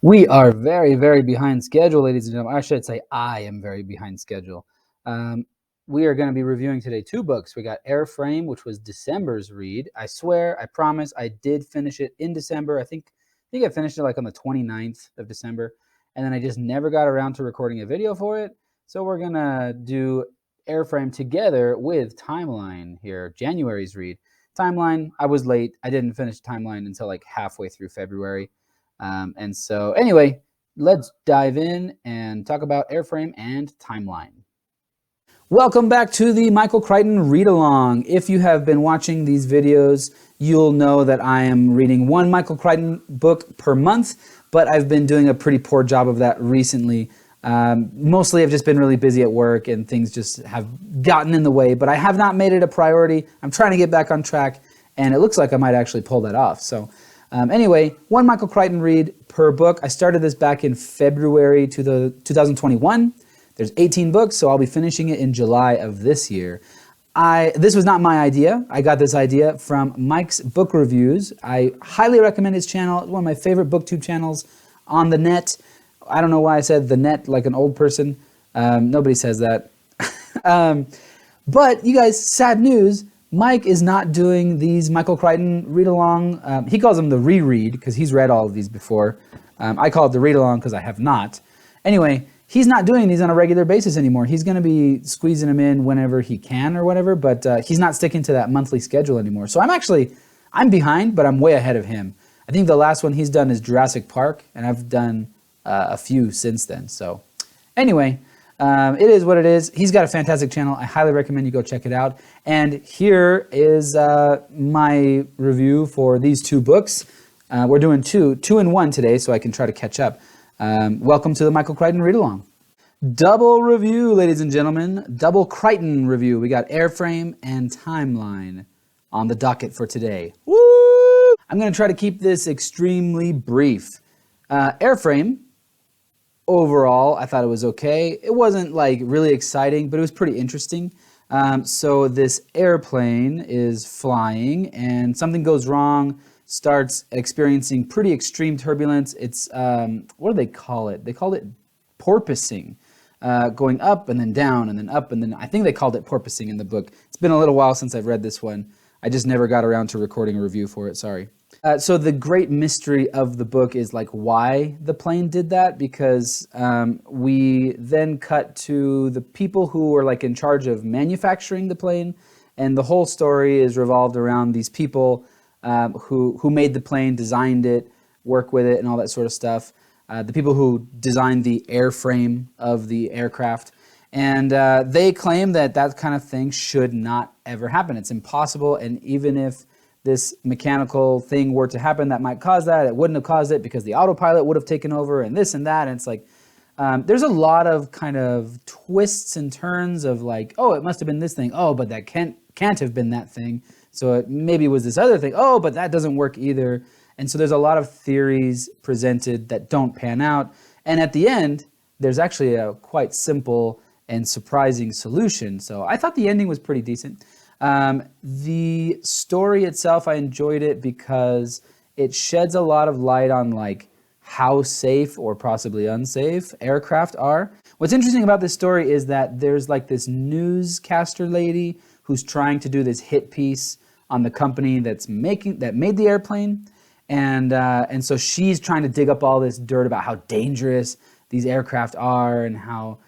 We are very, very behind schedule, ladies and gentlemen. I should say I am very behind schedule. Um, we are going to be reviewing today two books. We got Airframe, which was December's read. I swear, I promise, I did finish it in December. I think I finished it like on the 29th of December, and then I just never got around to recording a video for it. So we're going to do Airframe together with Timeline here, January's read. Timeline, I was late. I didn't finish Timeline until like halfway through February. And so anyway, let's dive in and talk about Airframe and Timeline. Welcome back to the Michael Crichton Read Along. If you have been watching these videos, you'll know that I am reading one Michael Crichton book per month, but I've been doing a pretty poor job of that recently. Mostly I've just been really busy at work and things just have gotten in the way, but I have not made it a priority. I'm trying to get back on track, and it looks like I might actually pull that off. So anyway, one Michael Crichton read per book. I started this back in February 2021. There's 18 books, so I'll be finishing it in July of this year. This was not my idea. I got this idea from Mike's Book Reviews. I highly recommend his channel. It's one of my favorite booktube channels on the net. I don't know why I said the net like an old person. Nobody says that. But you guys, sad news, Mike is not doing these Michael Crichton read-along. He calls them the reread because he's read all of these before. I call it the read-along because I have not. Anyway, he's not doing these on a regular basis anymore. He's going to be squeezing them in whenever he can or whatever, but he's not sticking to that monthly schedule anymore. So I'm behind, but I'm way ahead of him. I think the last one he's done is Jurassic Park, and I've done a few since then. So anyway, it is what it is. He's got a fantastic channel. I highly recommend you go check it out. And here is my review for these two books. We're doing two in one today, so I can try to catch up. Welcome to the Michael Crichton Read Along. Double review, ladies and gentlemen. Double Crichton review. We got Airframe and Timeline on the docket for today. Woo! I'm going to try to keep this extremely brief. Airframe, overall, I thought it was okay. It wasn't like really exciting, but it was pretty interesting. So this airplane is flying and something goes wrong, starts experiencing pretty extreme turbulence. It's, what do they call it? They called it porpoising, going up and then down and then up and then, I think they called it porpoising in the book. It's been a little while since I've read this one. I just never got around to recording a review for it, sorry. So the great mystery of the book is like why the plane did that, because we then cut to the people who were like in charge of manufacturing the plane, and the whole story is revolved around these people who made the plane, designed it, work with it, and all that sort of stuff. The people who designed the airframe of the aircraft. And they claim that that kind of thing should not ever happen. It's impossible, and even if this mechanical thing were to happen that might cause that, it wouldn't have caused it because the autopilot would have taken over and this and that. And it's like, there's a lot of kind of twists and turns of like, oh, it must have been this thing. Oh, but that can't have been that thing. So it maybe was this other thing. Oh, but that doesn't work either. And so there's a lot of theories presented that don't pan out. And at the end, there's actually a quite simple and surprising solution. So I thought the ending was pretty decent. The story itself, I enjoyed it because it sheds a lot of light on like how safe or possibly unsafe aircraft are. What's interesting about this story is that there's like this newscaster lady who's trying to do this hit piece on the company that made the airplane. And so she's trying to dig up all this dirt about how dangerous these aircraft are and how,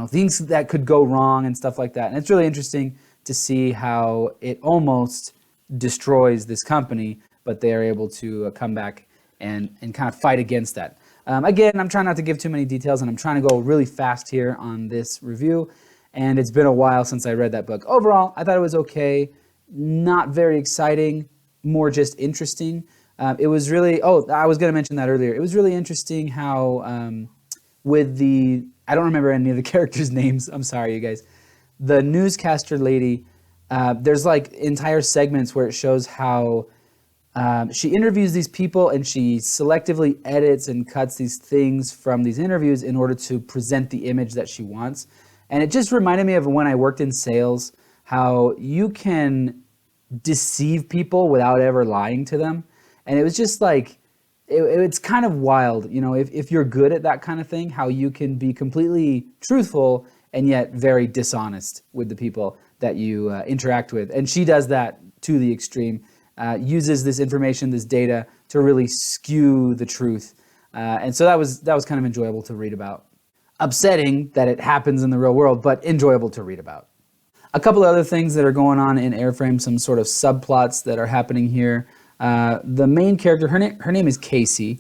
things that could go wrong and stuff like that. And it's really interesting to see how it almost destroys this company, but they are able to come back and kind of fight against that. Again, I'm trying not to give too many details, and I'm trying to go really fast here on this review, and it's been a while since I read that book. Overall, I thought it was okay, not very exciting, more just interesting. It was really, I was going to mention that earlier. It was really interesting how I don't remember any of the characters' names. I'm sorry, you guys. The newscaster lady, there's like entire segments where it shows how she interviews these people and she selectively edits and cuts these things from these interviews in order to present the image that she wants. And it just reminded me of when I worked in sales, how you can deceive people without ever lying to them. And it was just like, it's kind of wild, you know, if you're good at that kind of thing, how you can be completely truthful and yet very dishonest with the people that you interact with. And she does that to the extreme, uses this information, this data, to really skew the truth. And so that was kind of enjoyable to read about. Upsetting that it happens in the real world, but enjoyable to read about. A couple of other things that are going on in Airframe, some sort of subplots that are happening here. The main character, her name is Casey.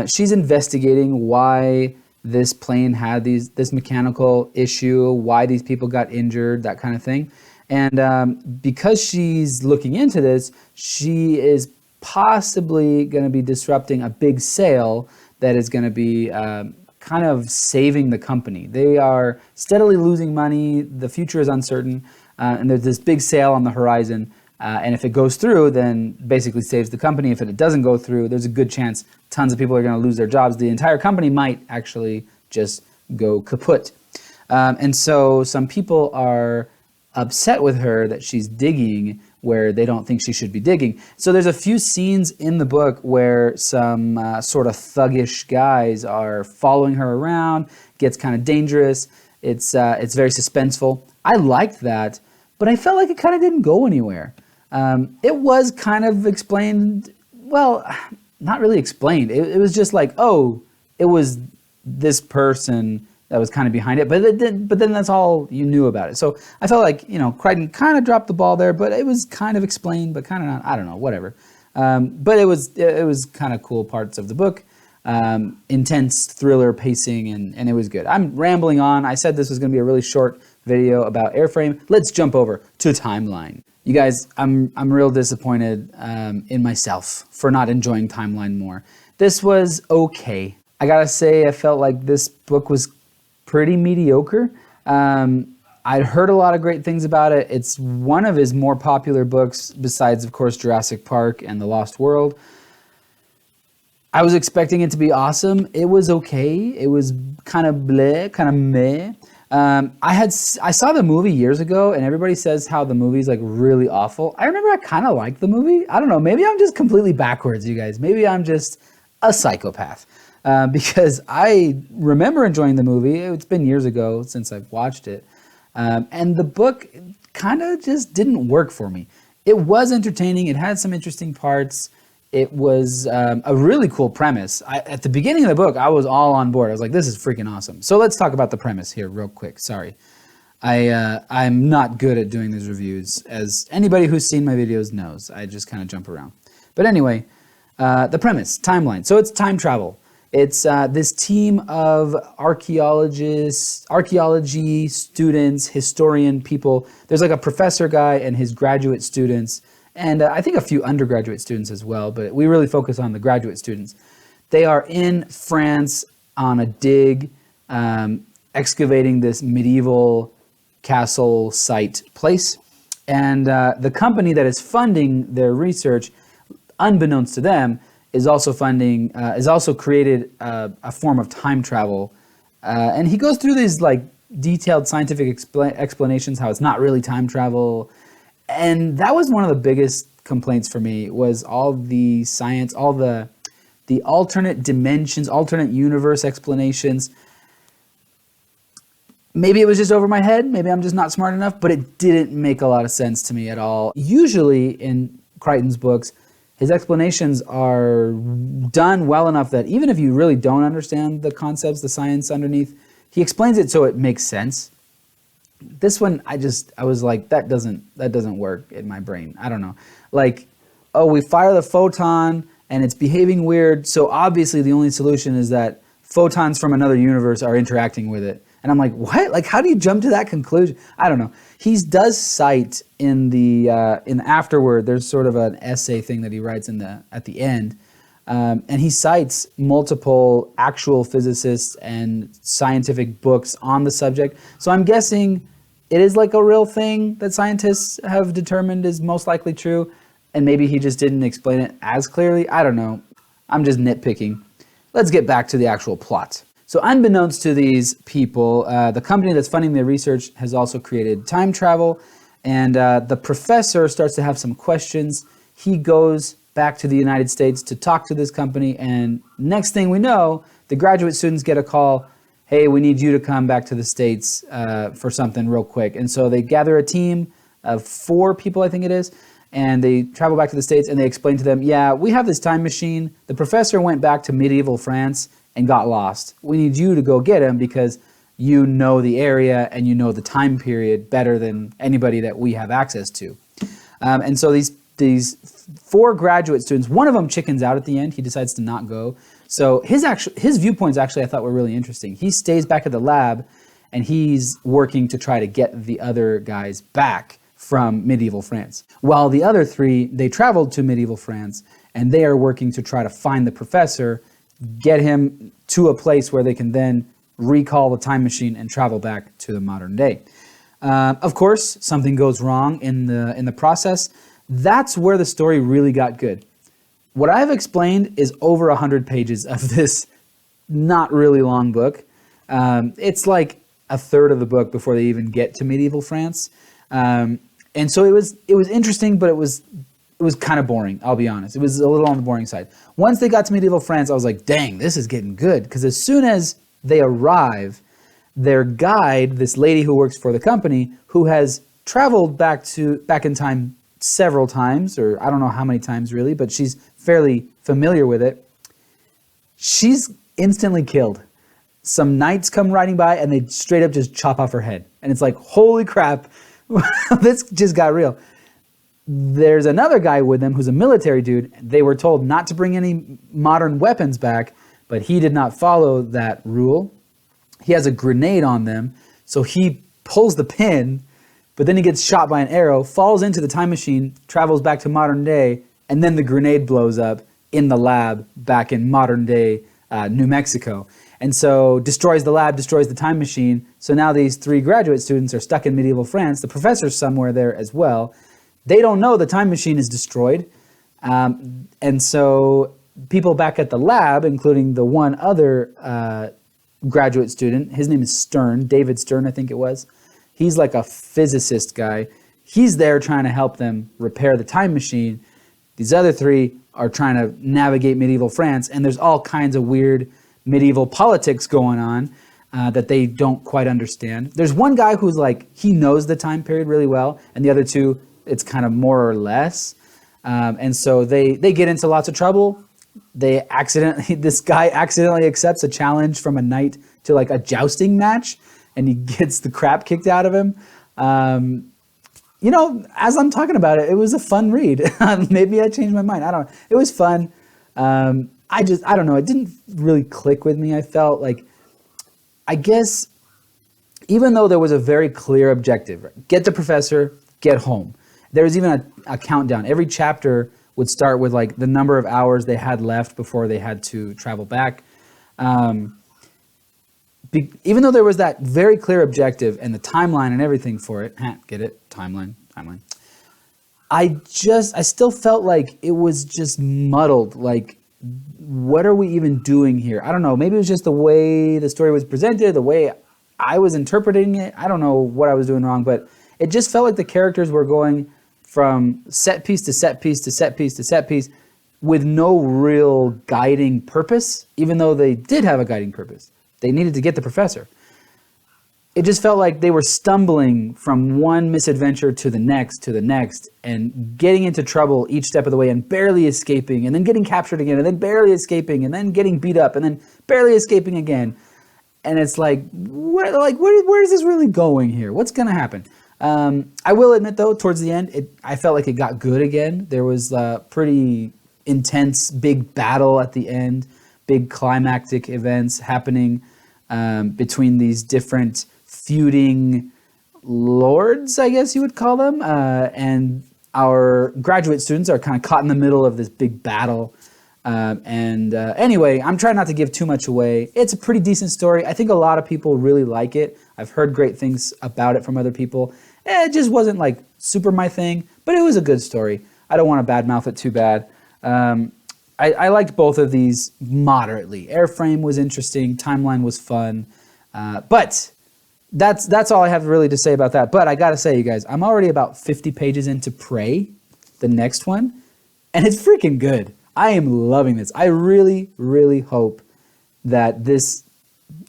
She's investigating why this plane had this mechanical issue, why these people got injured, that kind of thing. And because she's looking into this, she is possibly going to be disrupting a big sale that is going to be kind of saving the company. They are steadily losing money. The future is uncertain. And there's this big sale on the horizon. And if it goes through, then basically saves the company. If it doesn't go through, there's a good chance tons of people are going to lose their jobs. The entire company might actually just go kaput. And so some people are upset with her that she's digging where they don't think she should be digging. So there's a few scenes in the book where some sort of thuggish guys are following her around, gets kind of dangerous. It's very suspenseful. I liked that, but I felt like it kind of didn't go anywhere. It was kind of explained, well, not really explained. It was just like, oh, it was this person that was kind of behind it, but then that's all you knew about it. So I felt like, you know, Crichton kind of dropped the ball there, but it was kind of explained, but kind of not. I don't know, whatever. But it was kind of cool parts of the book, intense thriller pacing, and it was good. I'm rambling on. I said this was going to be a really short video about Airframe. Let's jump over to Timeline. You guys, I'm real disappointed in myself for not enjoying Timeline more. This was okay. I gotta say, I felt like this book was pretty mediocre. I'd heard a lot of great things about it. It's one of his more popular books, besides, of course, Jurassic Park and The Lost World. I was expecting it to be awesome. It was okay. It was kind of bleh, kind of meh. I saw the movie years ago, and everybody says how the movie's like really awful. I remember I kind of liked the movie. I don't know. Maybe I'm just completely backwards, you guys. Maybe I'm just a psychopath. Because I remember enjoying the movie. It's been years ago since I've watched it. And the book kind of just didn't work for me. It was entertaining. It had some interesting parts. It was a really cool premise. At the beginning of the book, I was all on board. I was like, this is freaking awesome. So let's talk about the premise here real quick. Sorry. I'm not good at doing these reviews. As anybody who's seen my videos knows, I just kind of jump around. But anyway, the premise, Timeline. So it's time travel. It's this team of archaeology students, historian people. There's like a professor guy and his graduate students, and I think a few undergraduate students as well, but we really focus on the graduate students. They are in France on a dig, excavating this medieval castle site place. And the company that is funding their research, unbeknownst to them, is also created a form of time travel. And he goes through these like detailed scientific explanations how it's not really time travel. And that was one of the biggest complaints for me, was all the science, all the alternate dimensions, alternate universe explanations. Maybe it was just over my head, maybe I'm just not smart enough, but it didn't make a lot of sense to me at all. Usually in Crichton's books, his explanations are done well enough that even if you really don't understand the concepts, the science underneath, he explains it so it makes sense. This one, I was like, that doesn't work in my brain. I don't know. Like, oh, we fire the photon and it's behaving weird, so obviously the only solution is that photons from another universe are interacting with it. And I'm like, what? Like, how do you jump to that conclusion? I don't know. He does cite in the afterword, there's sort of an essay thing that he writes at the end, and he cites multiple actual physicists and scientific books on the subject. So I'm guessing it is like a real thing that scientists have determined is most likely true, and maybe he just didn't explain it as clearly. I don't know. I'm just nitpicking. Let's get back to the actual plot. So unbeknownst to these people, the company that's funding their research has also created time travel, and the professor starts to have some questions. He goes back to the United States to talk to this company. And next thing we know, the graduate students get a call, hey, we need you to come back to the States for something real quick. And so they gather a team of 4 people, I think it is, and they travel back to the States and they explain to them, yeah, we have this time machine. The professor went back to medieval France and got lost. We need you to go get him because you know the area and you know the time period better than anybody that we have access to. And so these 4 graduate students, one of them chickens out at the end. He decides to not go. So his viewpoints actually I thought were really interesting. He stays back at the lab and he's working to try to get the other guys back from medieval France. While the other 3, they traveled to medieval France and they are working to try to find the professor, get him to a place where they can then recall the time machine and travel back to the modern day. Of course, something goes wrong in the process. That's where the story really got good. What I've explained is over 100 pages of this not really long book. It's like a third of the book before they even get to medieval France. And so it was interesting, but it was kind of boring, I'll be honest. It was a little on the boring side. Once they got to medieval France, I was like, dang, this is getting good. Because as soon as they arrive, their guide, this lady who works for the company, who has traveled back in time several times, or I don't know how many times really, but she's fairly familiar with it, she's instantly killed. Some knights come riding by and they straight up just chop off her head. And it's like, holy crap, this just got real. There's another guy with them who's a military dude. They were told not to bring any modern weapons back, but he did not follow that rule. He has a grenade on them, so he pulls the pin, but then he gets shot by an arrow, falls into the time machine, travels back to modern day, and then the grenade blows up in the lab back in modern day New Mexico. And so destroys the lab, destroys the time machine. So now these 3 graduate students are stuck in medieval France. The professor's somewhere there as well. They don't know the time machine is destroyed. And so people back at the lab, including the one other graduate student, his name is Stern, David Stern, I think it was. He's like a physicist guy. He's there trying to help them repair the time machine. These other 3 are trying to navigate medieval France, and there's all kinds of weird medieval politics going on that they don't quite understand. There's one guy who's like, he knows the time period really well, and the other 2, it's kind of more or less. And so they get into lots of trouble. This guy accidentally accepts a challenge from a knight to like a jousting match, and he gets the crap kicked out of him. You know, as I'm talking about it, it was a fun read. Maybe I changed my mind. I don't know. It was fun. I don't know. It didn't really click with me. I felt like, I guess, even though there was a very clear objective, right? Get the professor, get home. There was even a countdown. Every chapter would start with like the number of hours they had left before they had to travel back. Even though there was that very clear objective and the timeline and everything for it, get it? Timeline. I still felt like it was just muddled. Like, what are we even doing here? I don't know. Maybe it was just the way the story was presented, the way I was interpreting it. I don't know what I was doing wrong, but it just felt like the characters were going from set piece to set piece to set piece to set piece with no real guiding purpose, even though they did have a guiding purpose. They needed to get the professor. It just felt like they were stumbling from one misadventure to the next, and getting into trouble each step of the way and barely escaping, and then getting captured again, and then barely escaping, and then getting beat up, and then barely escaping again. And it's like, where is this really going here? What's going to happen? I will admit, though, towards the end, I felt like it got good again. There was a pretty intense, big battle at the end, big climactic events happening between these different feuding lords, I guess you would call them. And our graduate students are kind of caught in the middle of this big battle. Anyway, I'm trying not to give too much away. It's a pretty decent story. I think a lot of people really like it. I've heard great things about it from other people. It just wasn't like super my thing, but it was a good story. I don't want to badmouth it too bad. I liked both of these moderately. Airframe was interesting. Timeline was fun. But that's all I have really to say about that. But I got to say, you guys, I'm already about 50 pages into Prey, the next one. And it's freaking good. I am loving this. I really, really hope that this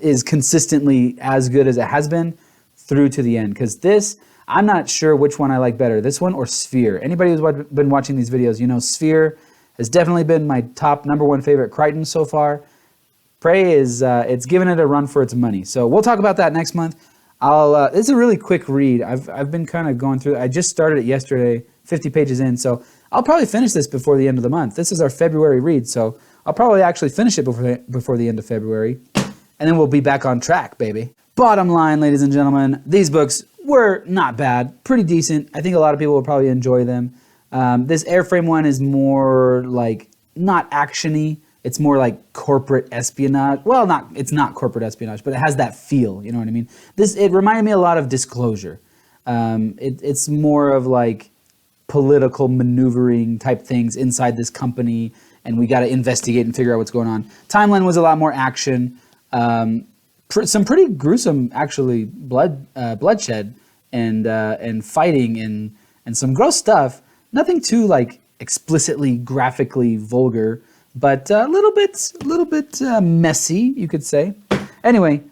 is consistently as good as it has been through to the end. Because this, I'm not sure which one I like better, this one or Sphere. Anybody who's been watching these videos, you know Sphere has definitely been my top #1 favorite Crichton so far. Prey is, it's given it a run for its money. So we'll talk about that next month. It's a really quick read. I've been kind of going through, I just started it yesterday, 50 pages in, so I'll probably finish this before the end of the month. This is our February read, so I'll probably actually finish it before the end of February, and then we'll be back on track, baby. Bottom line, ladies and gentlemen, these books were not bad, pretty decent. I think a lot of people will probably enjoy them. This Airframe one is more like, not action-y, it's more like corporate espionage. Well, it's not corporate espionage, but it has that feel, you know what I mean? It reminded me a lot of Disclosure. It's more of like political maneuvering type things inside this company, and we got to investigate and figure out what's going on. Timeline was a lot more action. Some pretty gruesome, actually, bloodshed and fighting and some gross stuff. Nothing too like explicitly graphically vulgar, but a little bit messy, you could say. Anyway,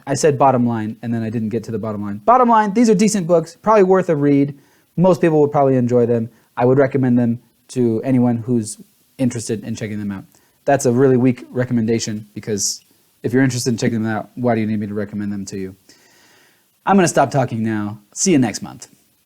I said bottom line, and then I didn't get to the bottom line. Bottom line, these are decent books, probably worth a read. Most people would probably enjoy them. I would recommend them to anyone who's interested in checking them out. That's a really weak recommendation, because if you're interested in checking them out, why do you need me to recommend them to you? I'm going to stop talking now. See you next month.